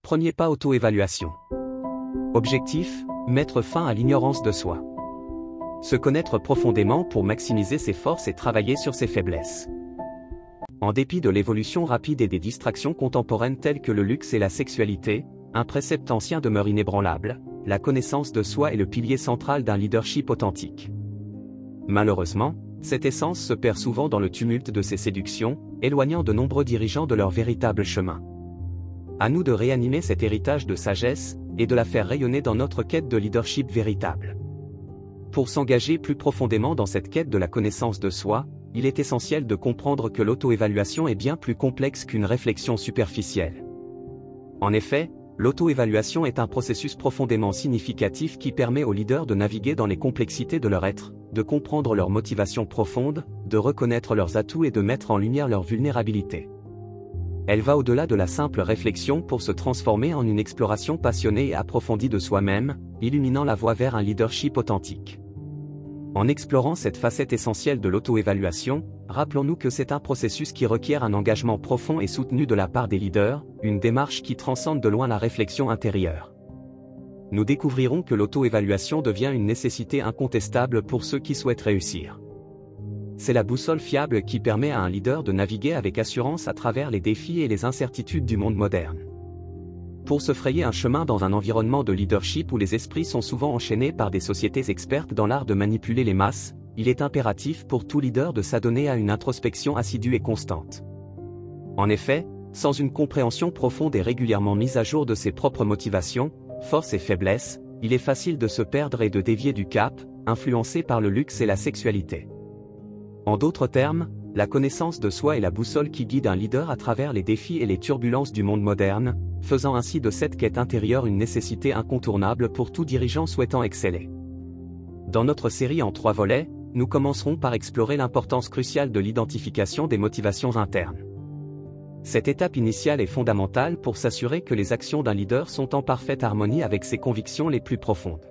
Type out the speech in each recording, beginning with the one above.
Premier pas, auto-évaluation. Objectif, mettre fin à l'ignorance de soi. Se connaître profondément pour maximiser ses forces et travailler sur ses faiblesses. En dépit de l'évolution rapide et des distractions contemporaines telles que le luxe et la sexualité, un précepte ancien demeure inébranlable: la connaissance de soi est le pilier central d'un leadership authentique. Malheureusement, cette essence se perd souvent dans le tumulte de ces séductions, éloignant de nombreux dirigeants de leur véritable chemin. À nous de réanimer cet héritage de sagesse, et de la faire rayonner dans notre quête de leadership véritable. Pour s'engager plus profondément dans cette quête de la connaissance de soi, il est essentiel de comprendre que l'auto-évaluation est bien plus complexe qu'une réflexion superficielle. En effet, l'auto-évaluation est un processus profondément significatif qui permet aux leaders de naviguer dans les complexités de leur être, de comprendre leurs motivations profondes, de reconnaître leurs atouts et de mettre en lumière leurs vulnérabilités. Elle va au-delà de la simple réflexion pour se transformer en une exploration passionnée et approfondie de soi-même, illuminant la voie vers un leadership authentique. En explorant cette facette essentielle de l'auto-évaluation, rappelons-nous que c'est un processus qui requiert un engagement profond et soutenu de la part des leaders, une démarche qui transcende de loin la réflexion intérieure. Nous découvrirons que l'auto-évaluation devient une nécessité incontestable pour ceux qui souhaitent réussir. C'est la boussole fiable qui permet à un leader de naviguer avec assurance à travers les défis et les incertitudes du monde moderne. Pour se frayer un chemin dans un environnement de leadership où les esprits sont souvent enchaînés par des sociétés expertes dans l'art de manipuler les masses, il est impératif pour tout leader de s'adonner à une introspection assidue et constante. En effet, sans une compréhension profonde et régulièrement mise à jour de ses propres motivations, forces et faiblesses, il est facile de se perdre et de dévier du cap, influencé par le luxe et la sexualité. En d'autres termes, la connaissance de soi est la boussole qui guide un leader à travers les défis et les turbulences du monde moderne, faisant ainsi de cette quête intérieure une nécessité incontournable pour tout dirigeant souhaitant exceller. Dans notre série en 3 volets, nous commencerons par explorer l'importance cruciale de l'identification des motivations internes. Cette étape initiale est fondamentale pour s'assurer que les actions d'un leader sont en parfaite harmonie avec ses convictions les plus profondes.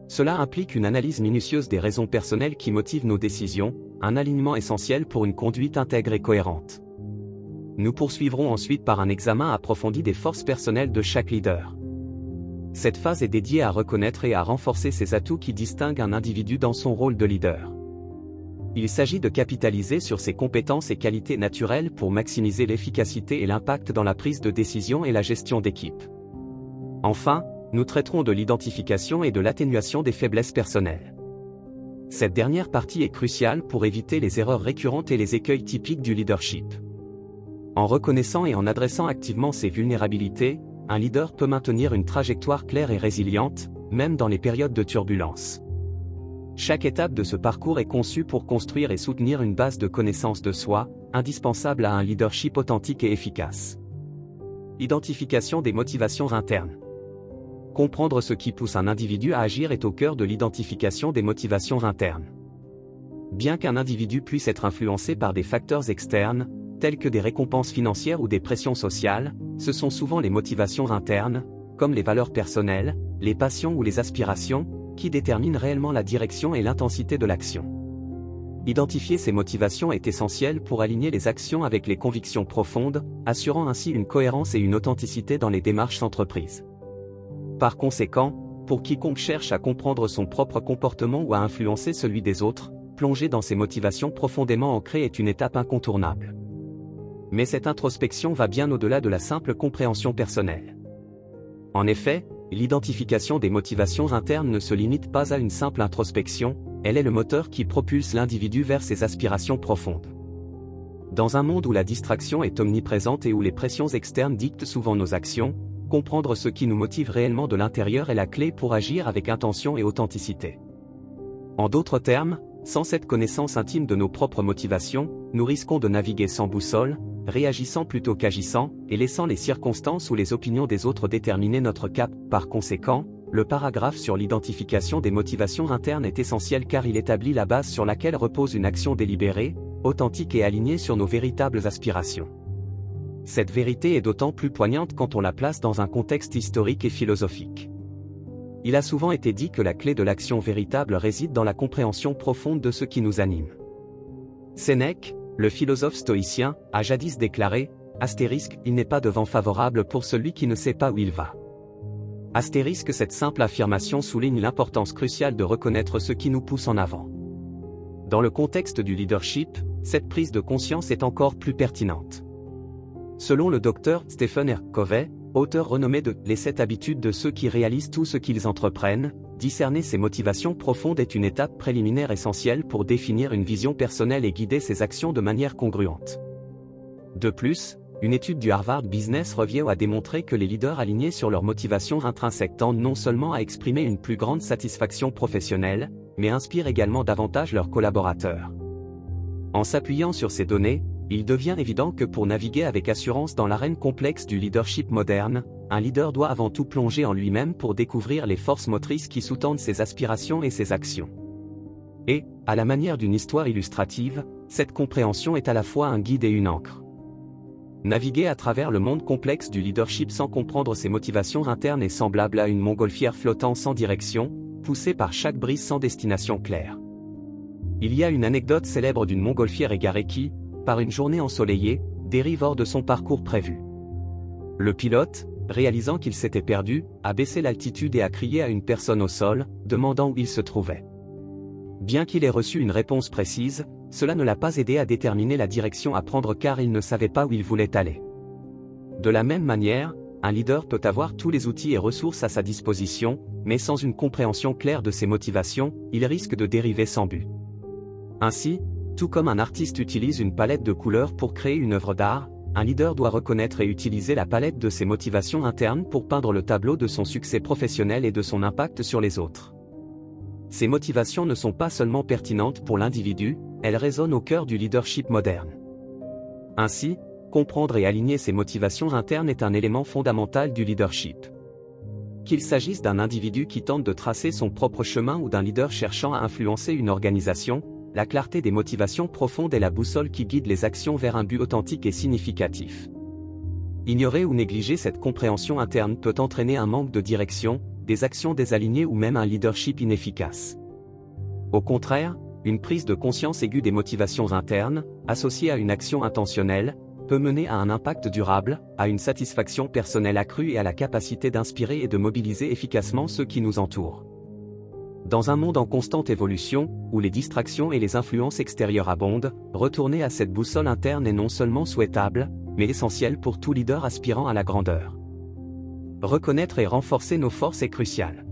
Cela implique une analyse minutieuse des raisons personnelles qui motivent nos décisions, un alignement essentiel pour une conduite intègre et cohérente. Nous poursuivrons ensuite par un examen approfondi des forces personnelles de chaque leader. Cette phase est dédiée à reconnaître et à renforcer ces atouts qui distinguent un individu dans son rôle de leader. Il s'agit de capitaliser sur ses compétences et qualités naturelles pour maximiser l'efficacité et l'impact dans la prise de décision et la gestion d'équipe. Enfin, nous traiterons de l'identification et de l'atténuation des faiblesses personnelles. Cette dernière partie est cruciale pour éviter les erreurs récurrentes et les écueils typiques du leadership. En reconnaissant et en adressant activement ses vulnérabilités, un leader peut maintenir une trajectoire claire et résiliente, même dans les périodes de turbulence. Chaque étape de ce parcours est conçue pour construire et soutenir une base de connaissance de soi, indispensable à un leadership authentique et efficace. Identification des motivations internes. Comprendre ce qui pousse un individu à agir est au cœur de l'identification des motivations internes. Bien qu'un individu puisse être influencé par des facteurs externes, tels que des récompenses financières ou des pressions sociales, ce sont souvent les motivations internes, comme les valeurs personnelles, les passions ou les aspirations, qui déterminent réellement la direction et l'intensité de l'action. Identifier ces motivations est essentiel pour aligner les actions avec les convictions profondes, assurant ainsi une cohérence et une authenticité dans les démarches entreprises. Par conséquent, pour quiconque cherche à comprendre son propre comportement ou à influencer celui des autres, plonger dans ses motivations profondément ancrées est une étape incontournable. Mais cette introspection va bien au-delà de la simple compréhension personnelle. En effet, l'identification des motivations internes ne se limite pas à une simple introspection, elle est le moteur qui propulse l'individu vers ses aspirations profondes. Dans un monde où la distraction est omniprésente et où les pressions externes dictent souvent nos actions, comprendre ce qui nous motive réellement de l'intérieur est la clé pour agir avec intention et authenticité. En d'autres termes, sans cette connaissance intime de nos propres motivations, nous risquons de naviguer sans boussole, réagissant plutôt qu'agissant, et laissant les circonstances ou les opinions des autres déterminer notre cap. Par conséquent, le paragraphe sur l'identification des motivations internes est essentiel car il établit la base sur laquelle repose une action délibérée, authentique et alignée sur nos véritables aspirations. Cette vérité est d'autant plus poignante quand on la place dans un contexte historique et philosophique. Il a souvent été dit que la clé de l'action véritable réside dans la compréhension profonde de ce qui nous anime. Sénèque, le philosophe stoïcien, a jadis déclaré : Astérisque, il n'est pas de vent favorable pour celui qui ne sait pas où il va. Astérisque, cette simple affirmation souligne l'importance cruciale de reconnaître ce qui nous pousse en avant. Dans le contexte du leadership, cette prise de conscience est encore plus pertinente. Selon le docteur Stephen R. Covey, auteur renommé de Les 7 habitudes de ceux qui réalisent tout ce qu'ils entreprennent, discerner ses motivations profondes est une étape préliminaire essentielle pour définir une vision personnelle et guider ses actions de manière congruente. De plus, une étude du Harvard Business Review a démontré que les leaders alignés sur leurs motivations intrinsèques tendent non seulement à exprimer une plus grande satisfaction professionnelle, mais inspirent également davantage leurs collaborateurs. En s'appuyant sur ces données, il devient évident que pour naviguer avec assurance dans l'arène complexe du leadership moderne, un leader doit avant tout plonger en lui-même pour découvrir les forces motrices qui sous-tendent ses aspirations et ses actions. Et, à la manière d'une histoire illustrative, cette compréhension est à la fois un guide et une ancre. Naviguer à travers le monde complexe du leadership sans comprendre ses motivations internes est semblable à une montgolfière flottant sans direction, poussée par chaque brise sans destination claire. Il y a une anecdote célèbre d'une montgolfière égarée qui, par une journée ensoleillée, dérive hors de son parcours prévu. Le pilote, réalisant qu'il s'était perdu, a baissé l'altitude et a crié à une personne au sol, demandant où il se trouvait. Bien qu'il ait reçu une réponse précise, cela ne l'a pas aidé à déterminer la direction à prendre car il ne savait pas où il voulait aller. De la même manière, un leader peut avoir tous les outils et ressources à sa disposition, mais sans une compréhension claire de ses motivations, il risque de dériver sans but. Ainsi, tout comme un artiste utilise une palette de couleurs pour créer une œuvre d'art, un leader doit reconnaître et utiliser la palette de ses motivations internes pour peindre le tableau de son succès professionnel et de son impact sur les autres. Ces motivations ne sont pas seulement pertinentes pour l'individu, elles résonnent au cœur du leadership moderne. Ainsi, comprendre et aligner ses motivations internes est un élément fondamental du leadership. Qu'il s'agisse d'un individu qui tente de tracer son propre chemin ou d'un leader cherchant à influencer une organisation, la clarté des motivations profondes est la boussole qui guide les actions vers un but authentique et significatif. Ignorer ou négliger cette compréhension interne peut entraîner un manque de direction, des actions désalignées ou même un leadership inefficace. Au contraire, une prise de conscience aiguë des motivations internes, associée à une action intentionnelle, peut mener à un impact durable, à une satisfaction personnelle accrue et à la capacité d'inspirer et de mobiliser efficacement ceux qui nous entourent. Dans un monde en constante évolution, où les distractions et les influences extérieures abondent, retourner à cette boussole interne est non seulement souhaitable, mais essentiel pour tout leader aspirant à la grandeur. Reconnaître et renforcer nos forces est crucial.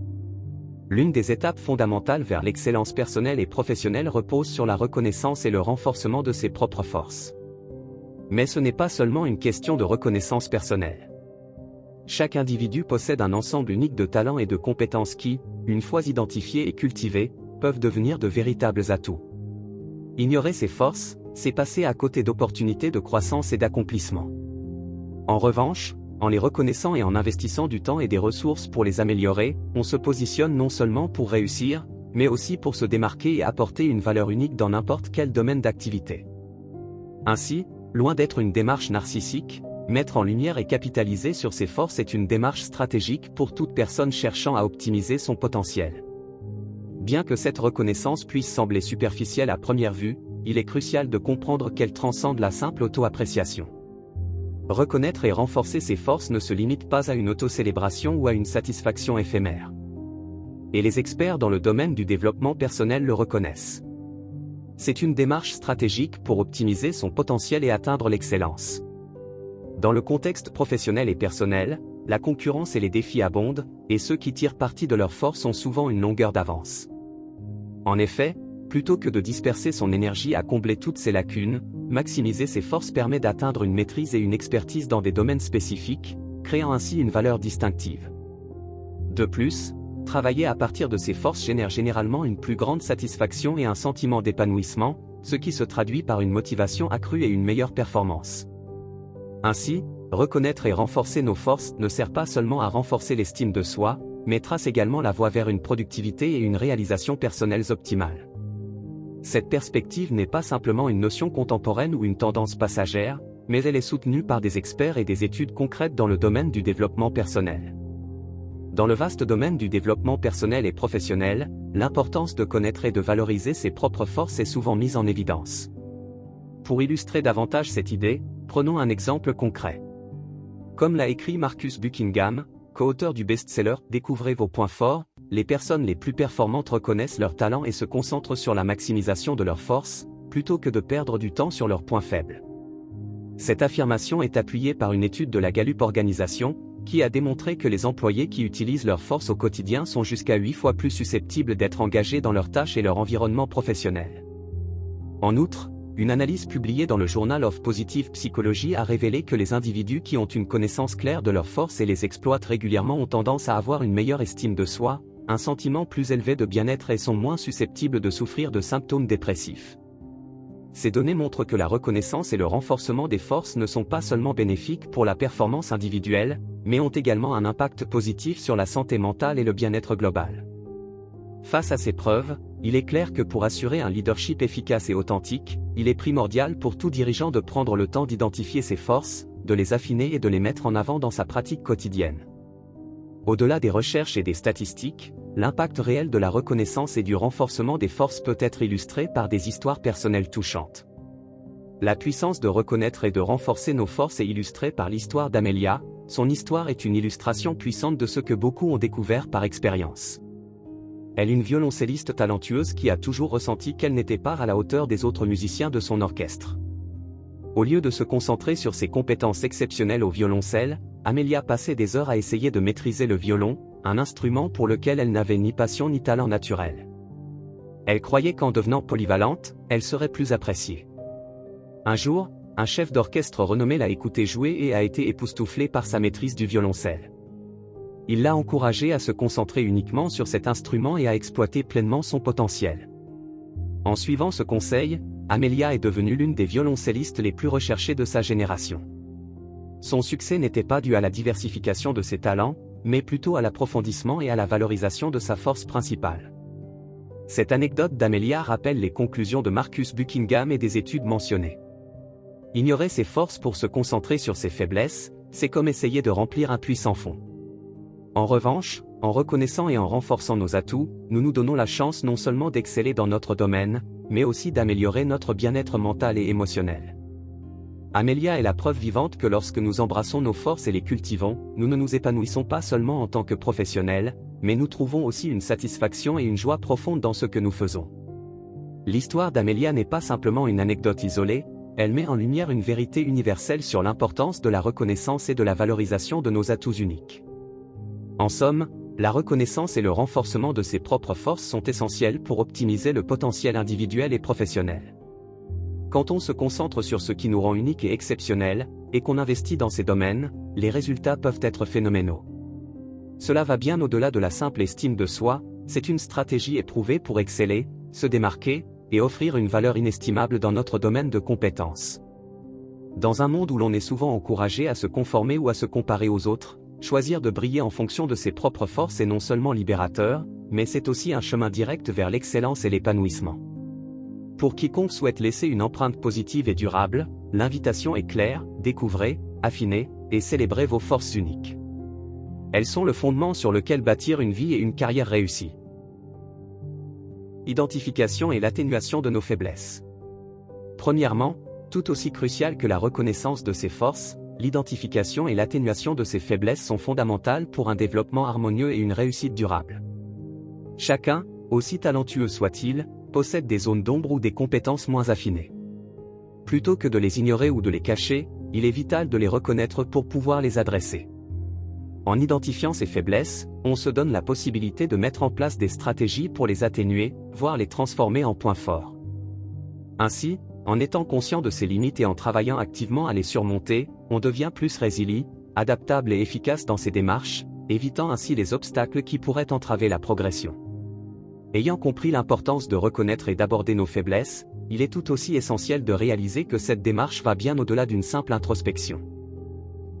L'une des étapes fondamentales vers l'excellence personnelle et professionnelle repose sur la reconnaissance et le renforcement de ses propres forces. Mais ce n'est pas seulement une question de reconnaissance personnelle. Chaque individu possède un ensemble unique de talents et de compétences qui, une fois identifiés et cultivés, peuvent devenir de véritables atouts. Ignorer ses forces, c'est passer à côté d'opportunités de croissance et d'accomplissement. En revanche, en les reconnaissant et en investissant du temps et des ressources pour les améliorer, on se positionne non seulement pour réussir, mais aussi pour se démarquer et apporter une valeur unique dans n'importe quel domaine d'activité. Ainsi, loin d'être une démarche narcissique, mettre en lumière et capitaliser sur ses forces est une démarche stratégique pour toute personne cherchant à optimiser son potentiel. Bien que cette reconnaissance puisse sembler superficielle à première vue, il est crucial de comprendre qu'elle transcende la simple auto-appréciation. Reconnaître et renforcer ses forces ne se limite pas à une auto-célébration ou à une satisfaction éphémère. Et les experts dans le domaine du développement personnel le reconnaissent. C'est une démarche stratégique pour optimiser son potentiel et atteindre l'excellence. Dans le contexte professionnel et personnel, la concurrence et les défis abondent, et ceux qui tirent parti de leurs forces ont souvent une longueur d'avance. En effet, plutôt que de disperser son énergie à combler toutes ses lacunes, maximiser ses forces permet d'atteindre une maîtrise et une expertise dans des domaines spécifiques, créant ainsi une valeur distinctive. De plus, travailler à partir de ses forces génère généralement une plus grande satisfaction et un sentiment d'épanouissement, ce qui se traduit par une motivation accrue et une meilleure performance. Ainsi, reconnaître et renforcer nos forces ne sert pas seulement à renforcer l'estime de soi, mais trace également la voie vers une productivité et une réalisation personnelles optimales. Cette perspective n'est pas simplement une notion contemporaine ou une tendance passagère, mais elle est soutenue par des experts et des études concrètes dans le domaine du développement personnel. Dans le vaste domaine du développement personnel et professionnel, l'importance de connaître et de valoriser ses propres forces est souvent mise en évidence. Pour illustrer davantage cette idée, Prenons un exemple concret. Comme l'a écrit Marcus Buckingham, co-auteur du best-seller « Découvrez vos points forts », les personnes les plus performantes reconnaissent leurs talents et se concentrent sur la maximisation de leurs forces, plutôt que de perdre du temps sur leurs points faibles. Cette affirmation est appuyée par une étude de la Gallup Organisation, qui a démontré que les employés qui utilisent leurs forces au quotidien sont jusqu'à 8 fois plus susceptibles d'être engagés dans leurs tâches et leur environnement professionnel. En outre, une analyse publiée dans le Journal of Positive Psychology a révélé que les individus qui ont une connaissance claire de leurs forces et les exploitent régulièrement ont tendance à avoir une meilleure estime de soi, un sentiment plus élevé de bien-être et sont moins susceptibles de souffrir de symptômes dépressifs. Ces données montrent que la reconnaissance et le renforcement des forces ne sont pas seulement bénéfiques pour la performance individuelle, mais ont également un impact positif sur la santé mentale et le bien-être global. Face à ces preuves, il est clair que pour assurer un leadership efficace et authentique, il est primordial pour tout dirigeant de prendre le temps d'identifier ses forces, de les affiner et de les mettre en avant dans sa pratique quotidienne. Au-delà des recherches et des statistiques, l'impact réel de la reconnaissance et du renforcement des forces peut être illustré par des histoires personnelles touchantes. La puissance de reconnaître et de renforcer nos forces est illustrée par l'histoire d'Amelia. Son histoire est une illustration puissante de ce que beaucoup ont découvert par expérience. Elle est une violoncelliste talentueuse qui a toujours ressenti qu'elle n'était pas à la hauteur des autres musiciens de son orchestre. Au lieu de se concentrer sur ses compétences exceptionnelles au violoncelle, Amelia passait des heures à essayer de maîtriser le violon, un instrument pour lequel elle n'avait ni passion ni talent naturel. Elle croyait qu'en devenant polyvalente, elle serait plus appréciée. Un jour, un chef d'orchestre renommé l'a écoutée jouer et a été époustouflé par sa maîtrise du violoncelle. Il l'a encouragée à se concentrer uniquement sur cet instrument et à exploiter pleinement son potentiel. En suivant ce conseil, Amelia est devenue l'une des violoncellistes les plus recherchées de sa génération. Son succès n'était pas dû à la diversification de ses talents, mais plutôt à l'approfondissement et à la valorisation de sa force principale. Cette anecdote d'Amelia rappelle les conclusions de Marcus Buckingham et des études mentionnées. Ignorer ses forces pour se concentrer sur ses faiblesses, c'est comme essayer de remplir un puits sans fond. En revanche, en reconnaissant et en renforçant nos atouts, nous nous donnons la chance non seulement d'exceller dans notre domaine, mais aussi d'améliorer notre bien-être mental et émotionnel. Amelia est la preuve vivante que lorsque nous embrassons nos forces et les cultivons, nous ne nous épanouissons pas seulement en tant que professionnels, mais nous trouvons aussi une satisfaction et une joie profonde dans ce que nous faisons. L'histoire d'Amelia n'est pas simplement une anecdote isolée, elle met en lumière une vérité universelle sur l'importance de la reconnaissance et de la valorisation de nos atouts uniques. En somme, la reconnaissance et le renforcement de ses propres forces sont essentiels pour optimiser le potentiel individuel et professionnel. Quand on se concentre sur ce qui nous rend uniques et exceptionnels, et qu'on investit dans ces domaines, les résultats peuvent être phénoménaux. Cela va bien au-delà de la simple estime de soi, c'est une stratégie éprouvée pour exceller, se démarquer, et offrir une valeur inestimable dans notre domaine de compétences. Dans un monde où l'on est souvent encouragé à se conformer ou à se comparer aux autres, choisir de briller en fonction de ses propres forces est non seulement libérateur, mais c'est aussi un chemin direct vers l'excellence et l'épanouissement. Pour quiconque souhaite laisser une empreinte positive et durable, l'invitation est claire: découvrez, affinez, et célébrez vos forces uniques. Elles sont le fondement sur lequel bâtir une vie et une carrière réussies. Identification et l'atténuation de nos faiblesses. Premièrement, tout aussi crucial que la reconnaissance de ses forces, l'identification et l'atténuation de ses faiblesses sont fondamentales pour un développement harmonieux et une réussite durable. Chacun, aussi talentueux soit-il, possède des zones d'ombre ou des compétences moins affinées. Plutôt que de les ignorer ou de les cacher, il est vital de les reconnaître pour pouvoir les adresser. En identifiant ces faiblesses, on se donne la possibilité de mettre en place des stratégies pour les atténuer, voire les transformer en points forts. Ainsi, en étant conscient de ses limites et en travaillant activement à les surmonter, on devient plus résilient, adaptable et efficace dans ses démarches, évitant ainsi les obstacles qui pourraient entraver la progression. Ayant compris l'importance de reconnaître et d'aborder nos faiblesses, il est tout aussi essentiel de réaliser que cette démarche va bien au-delà d'une simple introspection.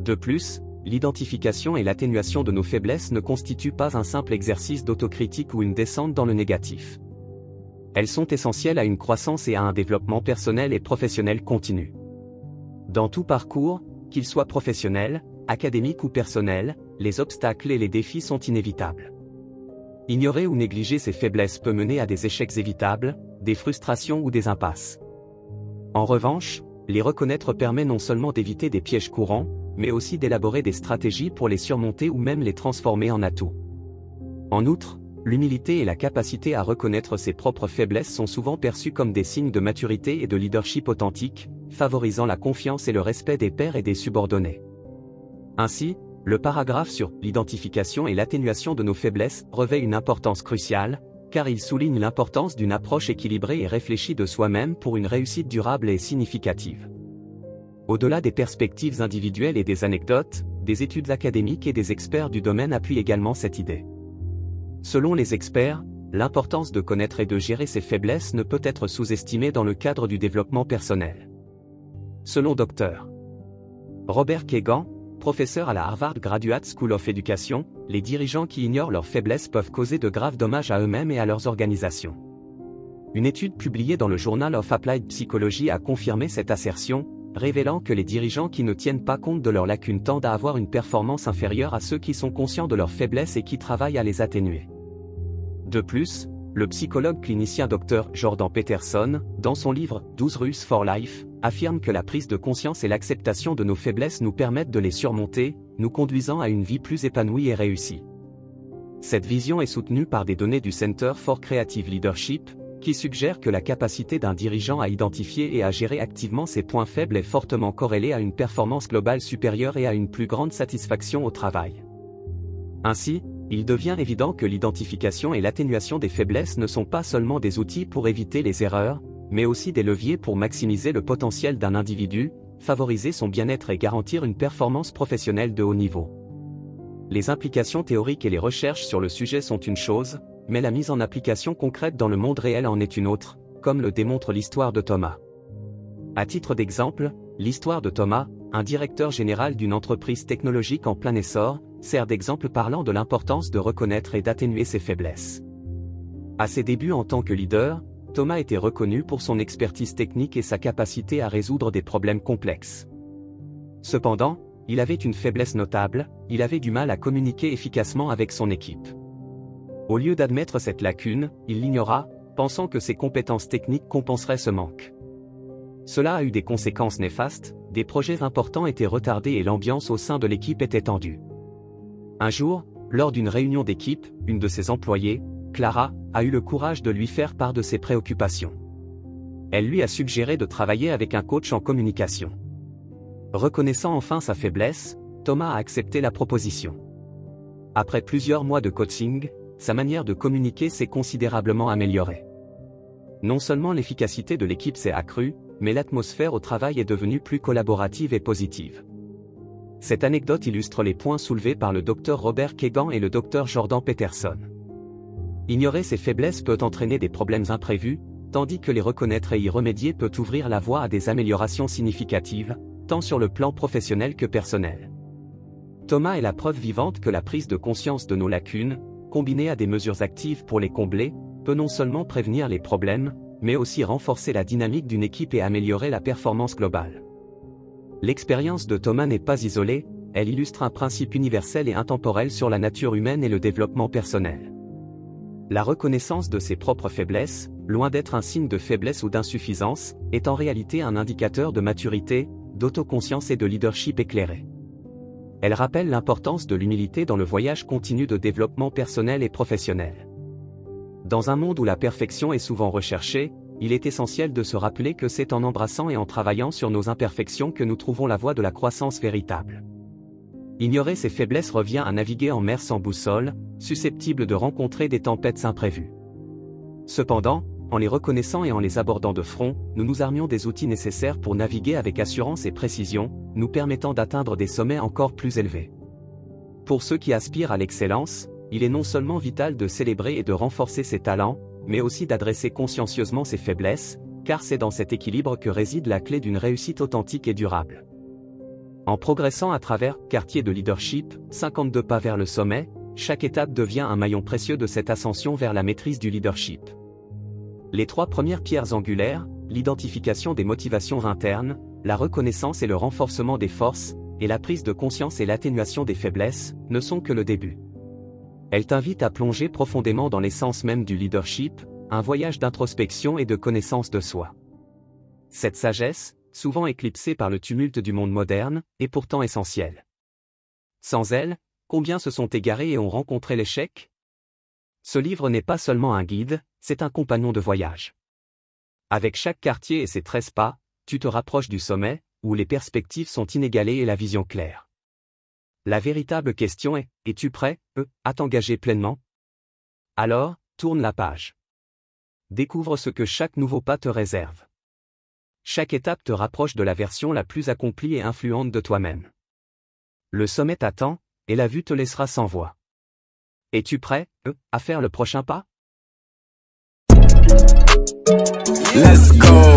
De plus, l'identification et l'atténuation de nos faiblesses ne constituent pas un simple exercice d'autocritique ou une descente dans le négatif. Elles sont essentielles à une croissance et à un développement personnel et professionnel continu. Dans tout parcours, qu'il soit professionnel, académique ou personnel, les obstacles et les défis sont inévitables. Ignorer ou négliger ces faiblesses peut mener à des échecs évitables, des frustrations ou des impasses. En revanche, Les reconnaître permet non seulement d'éviter des pièges courants, mais aussi d'élaborer des stratégies pour les surmonter ou même les transformer en atouts. En outre, l'humilité et la capacité à reconnaître ses propres faiblesses sont souvent perçus comme des signes de maturité et de leadership authentique, favorisant la confiance et le respect des pairs et des subordonnés. Ainsi, le paragraphe sur l'identification et l'atténuation de nos faiblesses revêt une importance cruciale, car il souligne l'importance d'une approche équilibrée et réfléchie de soi-même pour une réussite durable et significative. Au-delà des perspectives individuelles et des anecdotes, des études académiques et des experts du domaine appuient également cette idée. Selon les experts, l'importance de connaître et de gérer ses faiblesses ne peut être sous-estimée dans le cadre du développement personnel. Selon Dr. Robert Kagan, professeur à la Harvard Graduate School of Education, les dirigeants qui ignorent leurs faiblesses peuvent causer de graves dommages à eux-mêmes et à leurs organisations. Une étude publiée dans le Journal of Applied Psychology a confirmé cette assertion, révélant que les dirigeants qui ne tiennent pas compte de leurs lacunes tendent à avoir une performance inférieure à ceux qui sont conscients de leurs faiblesses et qui travaillent à les atténuer. De plus, le psychologue clinicien Dr. Jordan Peterson, dans son livre « 12 Rules for Life », affirme que la prise de conscience et l'acceptation de nos faiblesses nous permettent de les surmonter, nous conduisant à une vie plus épanouie et réussie. Cette vision est soutenue par des données du Center for Creative Leadership, qui suggère que la capacité d'un dirigeant à identifier et à gérer activement ses points faibles est fortement corrélée à une performance globale supérieure et à une plus grande satisfaction au travail. Ainsi, il devient évident que l'identification et l'atténuation des faiblesses ne sont pas seulement des outils pour éviter les erreurs, mais aussi des leviers pour maximiser le potentiel d'un individu, favoriser son bien-être et garantir une performance professionnelle de haut niveau. Les implications théoriques et les recherches sur le sujet sont une chose, mais la mise en application concrète dans le monde réel en est une autre, comme le démontre l'histoire de Thomas. À titre d'exemple, l'histoire de Thomas, un directeur général d'une entreprise technologique en plein essor, sert d'exemple parlant de l'importance de reconnaître et d'atténuer ses faiblesses. À ses débuts en tant que leader, Thomas était reconnu pour son expertise technique et sa capacité à résoudre des problèmes complexes. Cependant, il avait une faiblesse notable, il avait du mal à communiquer efficacement avec son équipe. Au lieu d'admettre cette lacune, il l'ignora, pensant que ses compétences techniques compenseraient ce manque. Cela a eu des conséquences néfastes, des projets importants étaient retardés et l'ambiance au sein de l'équipe était tendue. Un jour, lors d'une réunion d'équipe, une de ses employées, Clara, a eu le courage de lui faire part de ses préoccupations. Elle lui a suggéré de travailler avec un coach en communication. Reconnaissant enfin sa faiblesse, Thomas a accepté la proposition. Après plusieurs mois de coaching, sa manière de communiquer s'est considérablement améliorée. Non seulement l'efficacité de l'équipe s'est accrue, mais l'atmosphère au travail est devenue plus collaborative et positive. Cette anecdote illustre les points soulevés par le Dr Robert Kagan et le Dr Jordan Peterson. Ignorer ses faiblesses peut entraîner des problèmes imprévus, tandis que les reconnaître et y remédier peut ouvrir la voie à des améliorations significatives, tant sur le plan professionnel que personnel. Thomas est la preuve vivante que la prise de conscience de nos lacunes, combinée à des mesures actives pour les combler, peut non seulement prévenir les problèmes, mais aussi renforcer la dynamique d'une équipe et améliorer la performance globale. L'expérience de Thomas n'est pas isolée, elle illustre un principe universel et intemporel sur la nature humaine et le développement personnel. La reconnaissance de ses propres faiblesses, loin d'être un signe de faiblesse ou d'insuffisance, est en réalité un indicateur de maturité, d'autoconscience et de leadership éclairé. Elle rappelle l'importance de l'humilité dans le voyage continu de développement personnel et professionnel. Dans un monde où la perfection est souvent recherchée, il est essentiel de se rappeler que c'est en embrassant et en travaillant sur nos imperfections que nous trouvons la voie de la croissance véritable. Ignorer ses faiblesses revient à naviguer en mer sans boussole, susceptible de rencontrer des tempêtes imprévues. Cependant, en les reconnaissant et en les abordant de front, nous nous armions des outils nécessaires pour naviguer avec assurance et précision, nous permettant d'atteindre des sommets encore plus élevés. Pour ceux qui aspirent à l'excellence, il est non seulement vital de célébrer et de renforcer ses talents, mais aussi d'adresser consciencieusement ses faiblesses, car c'est dans cet équilibre que réside la clé d'une réussite authentique et durable. En progressant à travers Quartier de Leadership, 52 pas vers le sommet, chaque étape devient un maillon précieux de cette ascension vers la maîtrise du leadership. Les 3 premières pierres angulaires, l'identification des motivations internes, la reconnaissance et le renforcement des forces, et la prise de conscience et l'atténuation des faiblesses, ne sont que le début. Elles t'invitent à plonger profondément dans l'essence même du leadership, un voyage d'introspection et de connaissance de soi. Cette sagesse, souvent éclipsée par le tumulte du monde moderne, est pourtant essentielle. Sans elle, combien se sont égarés et ont rencontré l'échec? Ce livre n'est pas seulement un guide, c'est un compagnon de voyage. Avec chaque quartier et ses 13 pas, tu te rapproches du sommet, où les perspectives sont inégalées et la vision claire. La véritable question est, es-tu prêt, à t'engager pleinement? Alors, tourne la page. Découvre ce que chaque nouveau pas te réserve. Chaque étape te rapproche de la version la plus accomplie et influente de toi-même. Le sommet t'attend, et la vue te laissera sans voix. Es-tu prêt, à faire le prochain pas? Let's go!